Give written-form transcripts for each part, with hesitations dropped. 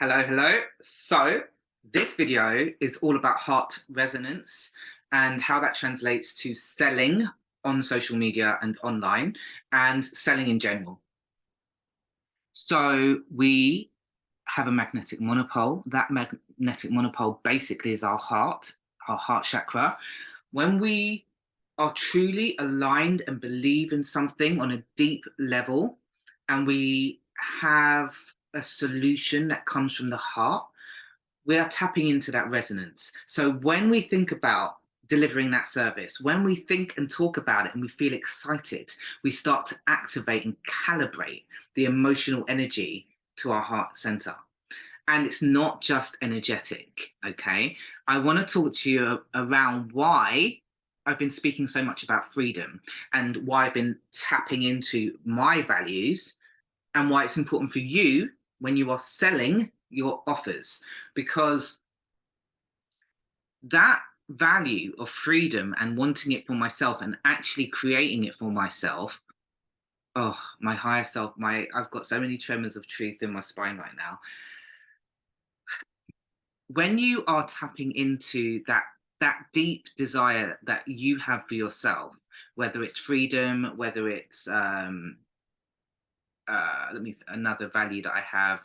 Hello, hello. So, this video is all about heart resonance and how that translates to selling on social media and online and selling in general. So, we have a magnetic monopole. That magnetic monopole basically is our heart chakra. When we are truly aligned and believe in something on a deep level, and we have a solution that comes from the heart, we are tapping into that resonance. So when we think about delivering that service, when we think and talk about it and we feel excited, we start to activate and calibrate the emotional energy to our heart center. And it's not just energetic, okay? I want to talk to you around why I've been speaking so much about freedom and why I've been tapping into my values and why it's important for you when you are selling your offers, because that value of freedom and wanting it for myself and actually creating it for myself. Oh, my higher self, my I've got so many tremors of truth in my spine right now. When you are tapping into that deep desire that you have for yourself, whether it's freedom, whether it's another value that I have,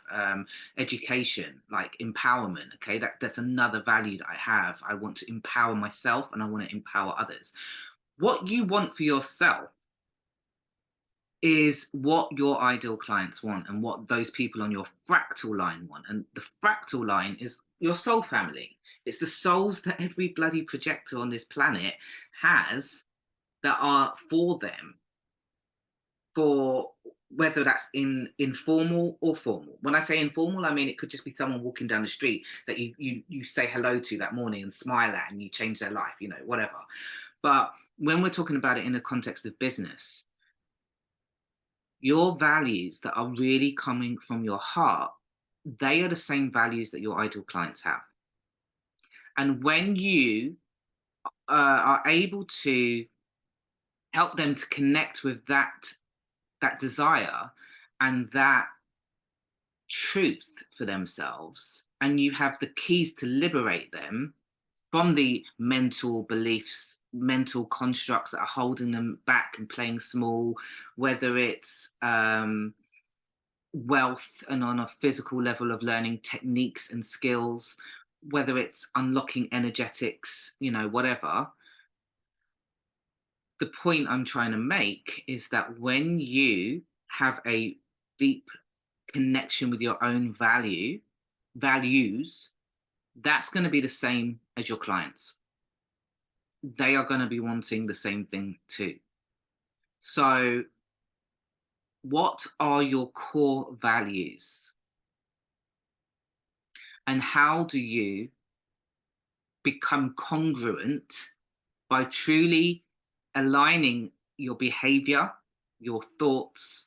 education, like empowerment. Okay, that's another value that I have. I want to empower myself and I want to empower others. What you want for yourself is what your ideal clients want and what those people on your fractal line want. And the fractal line is your soul family. It's the souls that every bloody projector on this planet has, that are for them, for whether that's in informal or formal. When I say informal, I mean it could just be someone walking down the street that you say hello to that morning and smile at, and you change their life, whatever. But when we're talking about it in the context of business, your values that are really coming from your heart, they are the same values that your ideal clients have. And when you are able to help them to connect with that desire and that truth for themselves, and you have the keys to liberate them from the mental beliefs, mental constructs that are holding them back and playing small, whether it's wealth and on a physical level of learning techniques and skills, whether it's unlocking energetics, whatever. The point I'm trying to make is that when you have a deep connection with your own values, that's going to be the same as your clients. They are going to be wanting the same thing too. So, what are your core values? And how do you become congruent by truly aligning your behavior, your thoughts,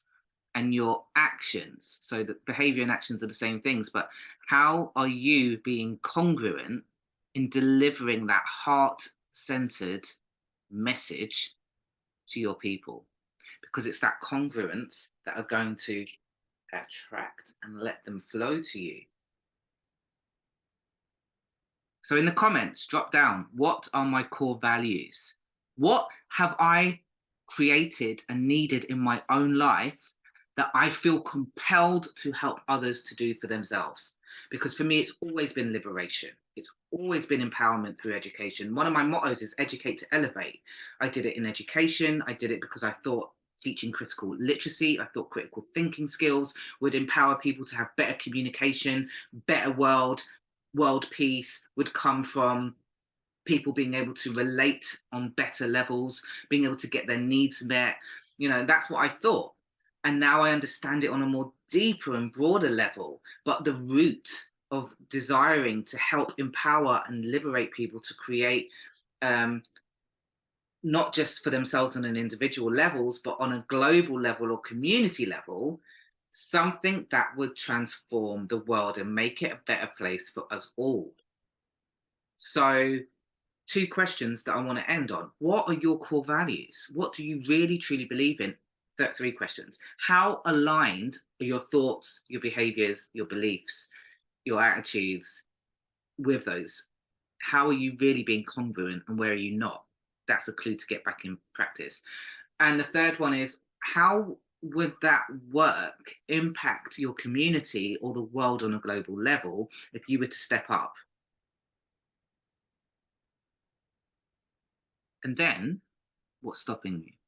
and your actions? So that behavior and actions are the same things, but how are you being congruent in delivering that heart-centered message to your people? Because it's that congruence that are going to attract and let them flow to you. So in the comments, drop down, what are my core values? What have I created and needed in my own life that I feel compelled to help others to do for themselves? Because for me, it's always been liberation. It's always been empowerment through education. One of my mottos is educate to elevate. I did it in education. I did it because I thought teaching critical literacy, I thought critical thinking skills would empower people to have better communication, better world peace would come from people being able to relate on better levels, being able to get their needs met. That's what I thought. And now I understand it on a more deeper and broader level. But the root of desiring to help empower and liberate people to create, not just for themselves on an individual levels, but on a global level or community level, something that would transform the world and make it a better place for us all. So, two questions that I want to end on. What are your core values? What do you really truly believe in? Three questions. How aligned are your thoughts, your behaviors, your beliefs, your attitudes with those. How are you really being congruent and where are you not? That's a clue to get back in practice. And the third one is, how would that work impact your community or the world on a global level if you were to step up? And then, what's stopping you?